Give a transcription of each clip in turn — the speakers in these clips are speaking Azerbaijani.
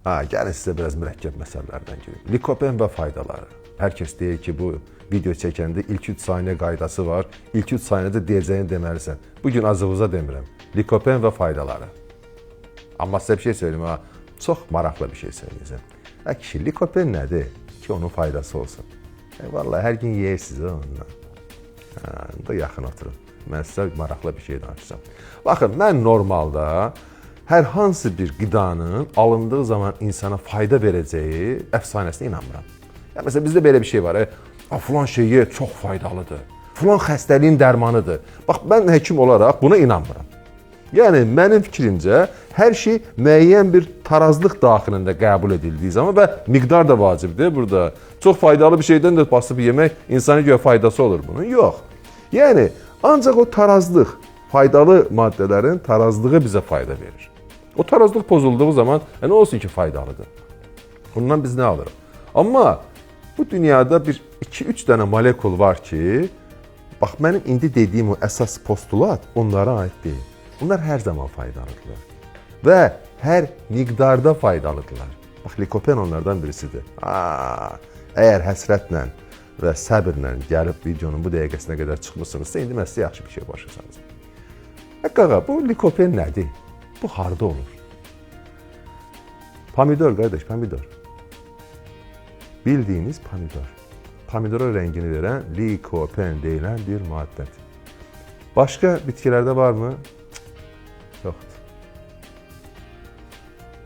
Gəlin sizə biraz mürəkkəb məsələlərdən girim. Likopen və faydaları. Hər kəs deyir ki, bu video çəkəndə ilk 3 saniyə qaydası var. İlk 3 saniyədə deyəcəyini deməlisən. Bugün azı-buza demirəm. Likopen və faydaları. Amma sizə bir şey söyleyeyim, çox maraqlı bir şey söyleyəcəm. Kişi, likopen nədir ki, onun faydası olsun? Vallahi hər gün yeyirsiniz onunla. Da yaxın oturun. Mən sizə maraqlı bir şey danışacağım. Baxın, mən normalda hər hansı bir qidanın alındığı zaman insana fayda verəcəyi əfsanəsinə inanmıram. Məsələn, bizdə belə bir şey var. Filan şey çox faydalıdır. Filan xəstəliyin dərmanıdır. Bax, mən həkim olaraq buna inanmıram. Yəni, mənim fikrimcə, hər şey müəyyən bir tarazlıq daxilində qəbul edildiyi zaman və miqdar da vacibdir burada. Çox faydalı bir şeydən də basıb yemək insana görə faydası olur bunun. Yox. Yəni, ancaq o tarazlıq, faydalı maddələrin tarazlığı bizə fayda verir. O tarazlıq pozulduğu zaman nə olsun ki, faydalıdır. Bundan biz nə alırıq? Amma bu dünyada bir 2-3 dənə molekul var ki, bax, mənim indi dediyim o əsas postulat onlara aid deyil. Bunlar hər zaman faydalıdırlar və hər miqdarda faydalıdırlar. Bax, likopen onlardan birisidir. Əgər həsrətlə və səbirlə gəlib videonun bu dəqiqəsinə qədər çıxmışsınızsa, indi mən sizə yaxşı bir şey başlasınız. Qaqa, bu likopen nədir? Bu harda olur? Pomidor, qardaş, pomidor. Bildiyiniz pomidor. Pomidora rəngini verən likopen deyilən bir maddədir. Başqa bitkilərdə varmı? Yoxdur.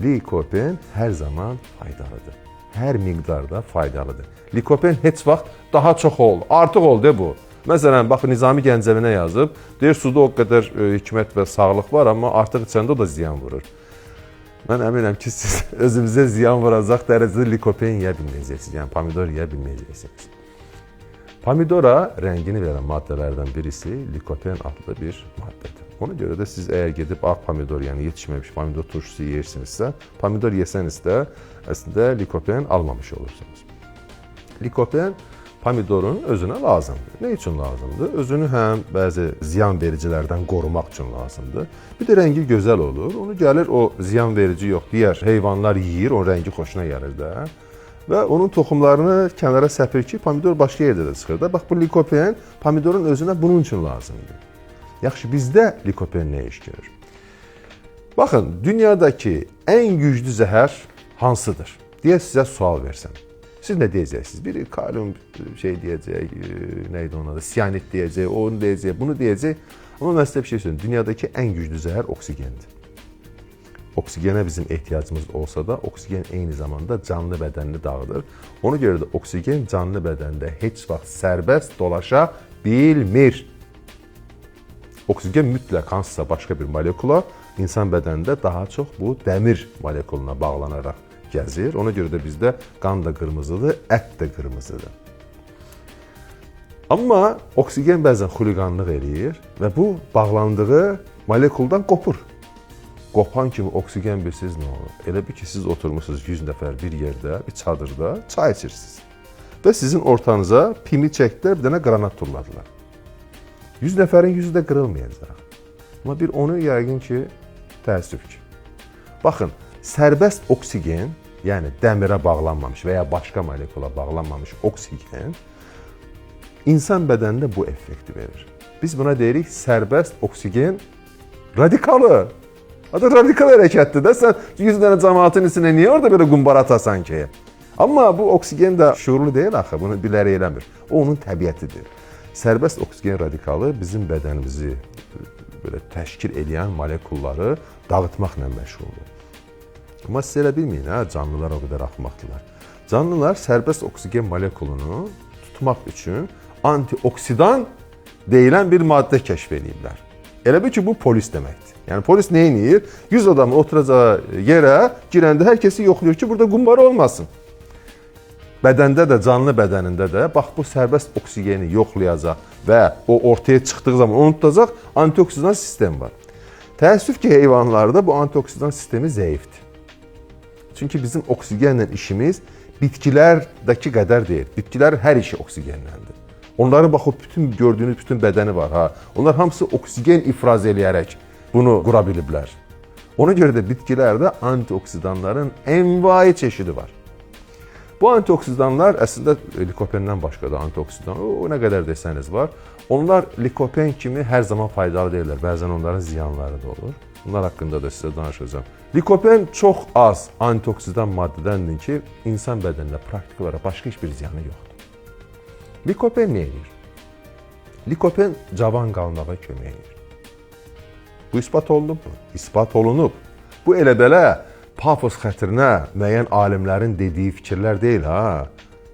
Likopen hər zaman faydalıdır. Hər miqdarda faydalıdır. Likopen heç vaxt daha çox ol, artıq ol de bu. Məsələn, bax, Nizami Gəncəvinə yazıb, deyir, suda o qədər hikmət və sağlıq var, amma artıq içəndə o da ziyan vurur. Mən əminəm ki, siz özünüzə ziyan vuracaq dərəcədə likopen yeyə bilməyəcəksiniz, yəni pomidor yeyə bilməyəcəksiniz. Pomidora rəngini verən maddələrdən birisi likopen adlı bir maddədir. Ona görə də siz əgər gedib ağ pomidor, yəni yetişməmiş pomidor turşusu yeyirsinizsə, pomidor yesəniz də əslində likopen almamış olursunuz. Likopen pomidorun özünə lazımdır. Nə üçün lazımdır? Özünü həm bəzi ziyan vericilərdən qorumaq üçün lazımdır. Bir də rəngi gözəl olur. Onu gəlir, o ziyan verici yox, digər heyvanlar yeyir, o rəngi xoşuna gəlir də. Və onun toxumlarını kənara səpir ki, pomidor başqa yerdə də çıxır da. Bax, bu likopen pomidorun özünə bunun üçün lazımdır. Yaxşı, bizdə likopen nə iş görür? Baxın, dünyadakı ən güclü zəhər hansıdır? Deyə sizə sual versəm. Siz nə deyəcəksiniz? Biri kalium şey deyəcək, neydi ona da, siyanit deyəcək, onu deyəcək, bunu deyəcək. Amma mən sizə bir şey söyleyeyim, dünyadakı ən güclü zəhər oksigendir. Oksigenə bizim ehtiyacımız olsa da, oksigen eyni zamanda canlı bədənini dağıdır. Ona görə də oksigen canlı bədəndə heç vaxt sərbəst dolaşa bilmir. Oksigen mütləq hansısa başqa bir molekula insan bədənində daha çox bu dəmir molekuluna bağlanaraq gəzir. Ona görə də bizdə qan da qırmızıdır, ət də qırmızıdır. Amma oksigen bəzən xuliqanlıq eləyir və bu bağlandığı molekuldan qopur. Qopan kimi oksigen bilsiniz nə olur? Elə bir ki, siz oturmuşsunuz 100 nəfər bir yerdə, bir çadırda çay içirsiniz. Və sizin ortanıza pimi çəkdilər, bir dənə qranat tulladılar. 100 nəfərin yüzü də qırılmayacaq. Amma bir onu yəqin ki, təəssüf ki. Baxın, sərbəst oksigen, yəni dəmirə bağlanmamış və ya başqa molekula bağlanmamış oksigen insan bədənində bu effekti verir. Biz buna deyirik sərbəst oksigen radikalı. Adı radikal hərəkətdir də. Sən 100 dənə cəmaatın içində niyə orada belə qumbara atasan ki? Amma bu oksigen də şuurlu deyil axı, bunu bilərək eləmir. O onun təbiətidir. Sərbəst oksigen radikalı bizim bədənimizi belə təşkil edən molekulları dağıtmaqla məşğuldur. Amma siz elə bilməyin, canlılar o qədər axmaqdırlar. Canlılar sərbəst oksigen molekulunu tutmaq üçün antioksidan deyilən bir maddə kəşf ediblər. Elə bil ki, bu polis deməkdir. Yəni polis nə edir? 100 adamın oturacağı yerə girəndə hər kəsi yoxlayır ki, burada qumbara olmasın. Bədəndə də, canlı bədənində də bax bu sərbəst oksigeni yoxlayacaq və o ortaya çıxdığı zaman onu tutacaq antioksidan sistem var. Təəssüf ki, heyvanlarda bu antioksidan sistemi zəifdir. Çünki bizim oksigenlə işimiz bitkilərdəki qədər deyil. Bitkilər hər işi oksigenləndir. Onların bax o bütün gördüyünüz bütün bədəni var. Onlar hamısı oksigen ifraz eləyərək bunu qura biliblər. Ona görə də bitkilərdə antioksidanların envai çeşidi var. Bu antioksidanlar əslində likopendən başqa da antioksidan, o nə qədər desəniz var. Onlar likopen kimi hər zaman faydalı deyirlər. Bəzən onların ziyanları da olur. Bunlar haqqında da sizə danışacağım. Likopen çox az antioksidan maddədəndir ki, insan bədəninə praktik olaraq başqa heç bir ziyanı yoxdur. Likopen nə edir? Likopen cavan qalmağa kömək edir. Bu isbat olunub mu? İsbat olunub. Bu elə-belə pafos xətrinə müəyyən alimlərin dediyi fikirlər deyil, ha.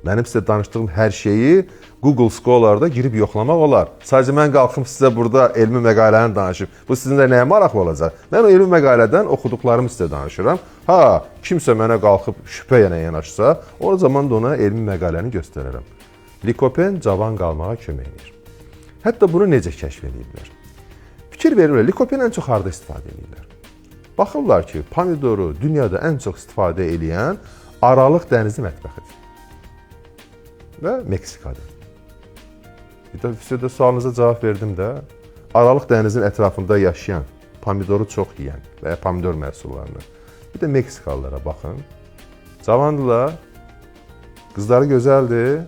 Mənim sizə danışdığım hər şeyi Google Scholar'da girib yoxlamaq olar. Sadəcə mən qalxım sizə burada elmi məqaləni danışım. Bu sizin də nəyə maraqlı olacaq? Mən o elmi məqalədən oxuduqlarımı sizə danışıram. Ha, kimsə mənə qalxıb şübhə ilə yanaşsa, o zaman da ona elmi məqaləni göstərərəm. Likopen cavan qalmağa kömək edir. Hətta bunu necə kəşf ediblər? Fikir verirlər, likopen ən çox harda istifadə edirlər? Baxırlar ki, pomidoru dünyada ən çox istifadə edən Aralıq dənizi mətbəxidir və Meksikadır. Bir də sualınıza cavab verdim də, Aralıq dənizinin ətrafında yaşayan, pomidoru çox yeyən və ya pomidor məhsullarını. Bir də Meksikalılara baxın. Cavandırlar, qızları gözəldir.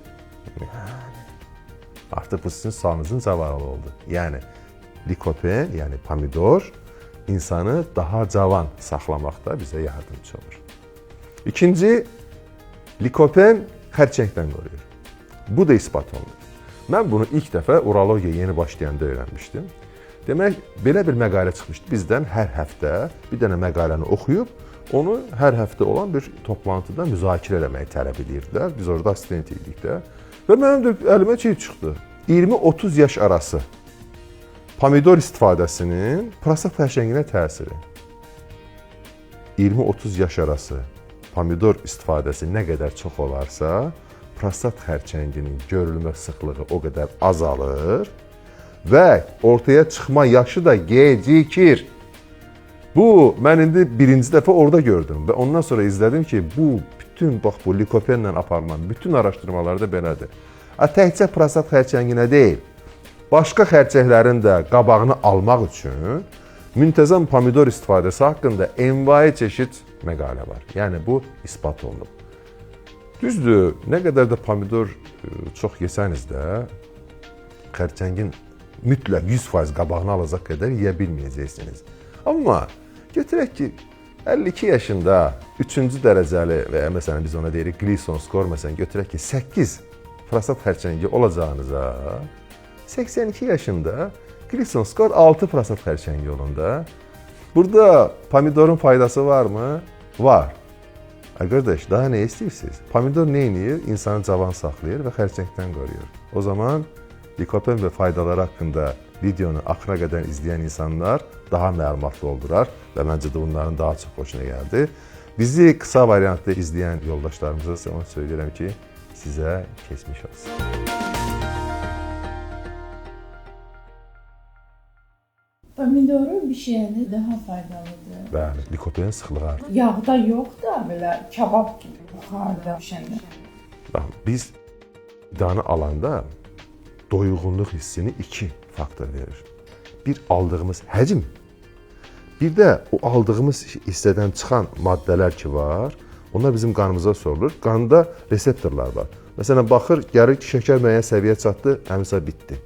Artıq bu sizin sualınızın cavabı oldu. Yəni, likopen, yəni pomidor, insanı daha cavan saxlamaqda bizə yardımcı olur. İkinci, likopen xərçəngdən qoruyur. Bu da isbat olunur. Mən bunu ilk dəfə urologiya yeni başlayanda öyrənmişdim. Demək, belə bir məqalə çıxmışdı bizdən hər həftə bir dənə məqaləni oxuyub, onu hər həftə olan bir toplantıda müzakirə eləməyi tələb edirdilər. Biz orada assistent idik də. Və mənim də əlimə çıxdı. 20-30 yaş arası pomidor istifadəsinin prostat xərçənginə təsiri. 20-30 yaş arası pomidor istifadəsi nə qədər çox olarsa, prostat xərçənginin görülmə sıxlığı o qədər azalır və ortaya çıxma yaşı da gecikir. Bu, mən indi birinci dəfə orada gördüm və ondan sonra izlədim ki, bu likopenlə aparılan bütün araşdırmalarda belədir. Təkcə prostat xərçənginə deyil, başqa xərçəklərin də qabağını almaq üçün müntəzəm pomidor istifadəsi haqqında envai çeşid məqalə var. Yəni, bu isbat olunub. Düzdür, nə qədər də pomidor çox yesəniz də, xərçəngin mütləq 100% qabağını alacaq qədər yeyə bilməyəcəksiniz. Amma götürək ki, 52 yaşında 3-cü dərəcəli və ya məsələn biz ona deyirik Gleason skor, məsələn götürək ki, 8 prostat xərçəngi olacağınıza, 82 yaşında Gleason skor 6 prostat xərçəngi olanda, burada pomidorun faydası varmı? Var. Qardaş, daha nə istəyirsiniz? Pomidor nə edir? İnsanı cavan saxlayır və xərçəngdən qoruyur. O zaman likopen və faydaları haqqında videonu axıra qədər izləyən insanlar daha məlumatlı oldular və məncə də bunların daha çox xoşuna gəldi. Bizi qısa variantda izləyən yoldaşlarımıza onu söyləyirəm ki, sizə keçmiş olsun. Pomidoru bişirəndə daha faydalıdır. Bəli, likopenin sıxlığı artır. Yağda yox da belə kabab kimi buxarda bişəndə. Biz qidanı alanda doyğunluq hissini 2 faktor verir. Bir, aldığımız həcm, bir də o aldığımız hissədən çıxan maddələr ki var, onlar bizim qanımıza sorulur. Qanda reseptorlar var. Məsələn, baxır, gəlir ki, şəkər müəyyən səviyyə çatdı, həmsə bitdi.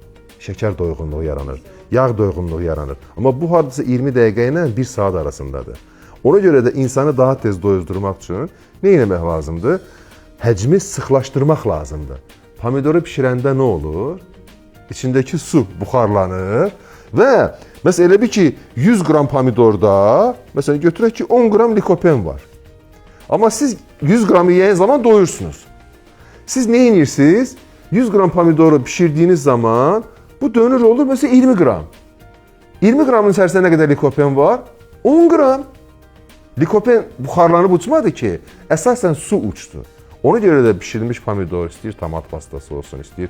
Şəkər doyğunluğu yaranır, yağ doyğunluğu yaranır. Amma bu hardasa 20 dəqiqə ilə 1 saat arasındadır. Ona görə də insanı daha tez doyuzdurmaq üçün nə etmək lazımdır? Həcmi sıxlaşdırmaq lazımdır. Pomidoru bişirəndə nə olur? İçindəki su buxarlanır və məsələn elə bir ki 100 qram pomidorda, məsələn götürək ki 10 qram likopen var. Amma siz 100 qramı yeyən zaman doyursunuz. Siz nə edirsiniz? 100 qram pomidoru bişirdiyiniz zaman bu dönür olur məsələn 20 qram. 20 qramın içərisində nə qədər likopen var? 10 qram. Likopen buxarlanıb uçmadı ki, əsasən su uçdu. Ona görə də bişirilmiş pomidor, istəyir tomat pastası olsun, istəyir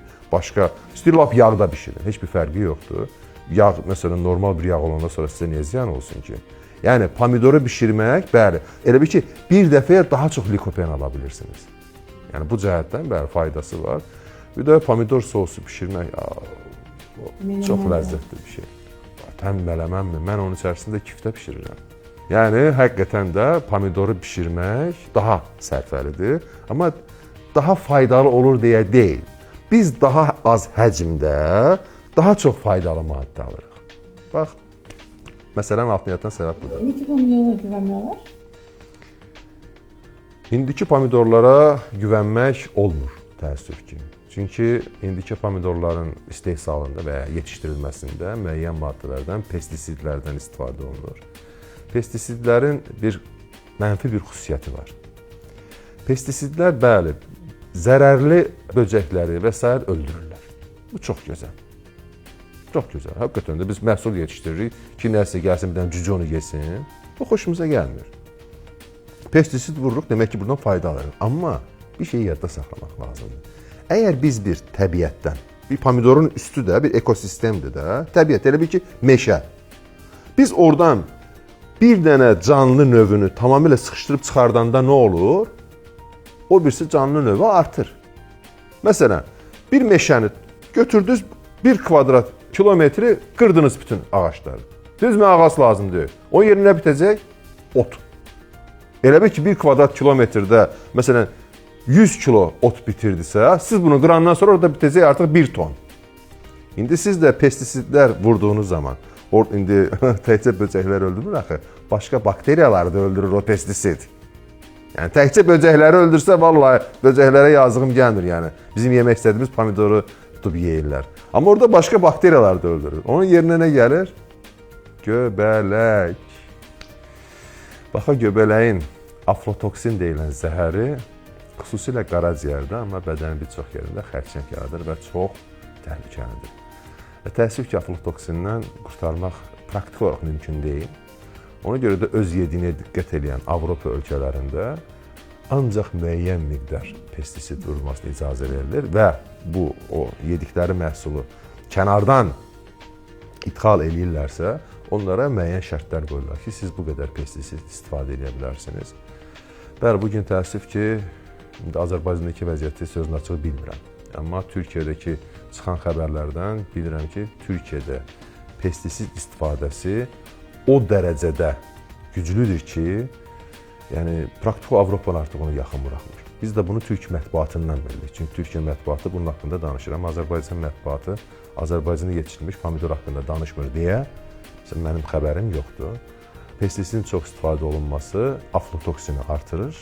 lap yağda bişirin. Heç bir fərqi yoxdur. Yağ, məsələn, normal bir yağ olanda sonra sizə niyə ziyan olsun ki? Yəni, pomidoru bişirmək, bəli, elə bir ki, bir dəfəyə daha çox likopen ala bilirsiniz. Yəni, bu cəhətdən, bəli, faydası var. Bir də pomidor sosu bişirmək, çox ləzzətli bir şey. Təm mələmənmi? Mən onun içərisində kiftə bişirirəm. Yəni həqiqətən də pomidoru bişirmək daha sərfəlidir, amma daha faydalı olur deyə deyil. Biz daha az həcmdə daha çox faydalı maddə alırıq. Bax, məsələn altına yatan səbəb budur. İndiki pomidorlara güvənmək olar? İndiki pomidorlara güvənmək olmur, təəssüf ki. Çünki indiki pomidorların istehsalında və ya yetişdirilməsində müəyyən maddələrdən, pestisidlərdən istifadə olunur. Pestisidlərin mənfi bir xüsusiyyəti var. Pestisidlər, bəli, zərərli böcəkləri və s. öldürürlər. Bu çox gözəl. Çox gözəl. Həqiqətən də biz məhsul yetişdiririk ki, nəsə gəlsin, bir dənə cücə onu yesin. Bu xoşumuza gəlmir. Pestisid vururuq, demək ki, buradan fayda alırıq. Amma bir şeyi yadda saxlamaq lazımdır. Əgər biz bir təbiətdən, bir pomidorun üstü də bir ekosistemdir də, təbiət, elə bil ki, meşə. Biz oradan bir dənə canlı növünü tamamilə sıxışdırıb çıxardanda nə olur? O birisi canlı növü artır. Məsələn, bir meşəni götürdünüz, 1 kvadrat kilometri qırdınız bütün ağaçları. Düzmə ağac lazım deyil. Onun yerinə nə bitəcək? Ot. Elə bil ki, 1 kvadrat kilometrdə, məsələn, 100 kilo ot bitirdisə, siz bunu qırandan sonra orada bitəcək artıq 1 ton. İndi siz də pestisidlər vurduğunuz zaman, indi təkcə böcəkləri öldürmür axı, başqa bakteriyaları da öldürür o pestisid. Yəni təkcə böcəkləri öldürsə, vallahi böcəklərə yazığım gəlmir yəni. Bizim yemək istədiyimiz pomidoru tutub yeyirlər. Amma orada başqa bakteriyaları da öldürür. Onun yerinə nə gəlir? Göbələk. Baxa, göbələyin aflatoksin deyilən zəhəri xüsusilə qaraciyərdə, amma bədənin bir çox yerində xərçəng yaradır və çox təhlükəlidir. Və təəssüf ki, aflatoksindən qurtarmaq praktik olaraq mümkün deyil. Ona görə də öz yediyinə diqqət edən Avropa ölkələrində ancaq müəyyən miqdar pestisid vurulmasına icazə verilir və bu, o yedikləri məhsulu kənardan ithal eləyirlərsə, onlara müəyyən şərtlər qoyurlar ki, siz bu qədər pestisid istifadə edə bilərsiniz. Bəli, bugün təəssüf ki, Azərbaycandakı vəziyyəti sözün açığı bilmirəm. Amma Türkiyədəki çıxan xəbərlərdən bilirəm ki, Türkiyədə pestisid istifadəsi o dərəcədə güclüdür ki, yəni praktik Avropanı artıq onu yaxın buraxmır. Biz də bunu Türk mətbuatından bilirik. Çünki Türkiyə mətbuatı bunun haqqında danışır. Amma Azərbaycan mətbuatı Azərbaycanda yetişdirilmiş pomidor haqqında danışmır deyə mənim xəbərim yoxdur. Pestisidin çox istifadə olunması aflatoksini artırır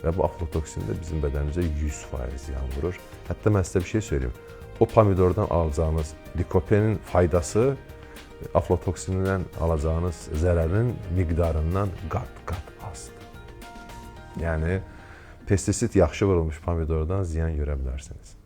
və bu aflatoksin də bizim bədənimizə 100% ziyan vurur. Hətta mən sizə bir şey söyleyeyim. O pomidordan alacağınız likopenin faydası aflatoksindən alacağınız zərərin miqdarından qat-qat azdır. Yəni, pestisid yaxşı vurulmuş pomidordan ziyan görə bilərsiniz.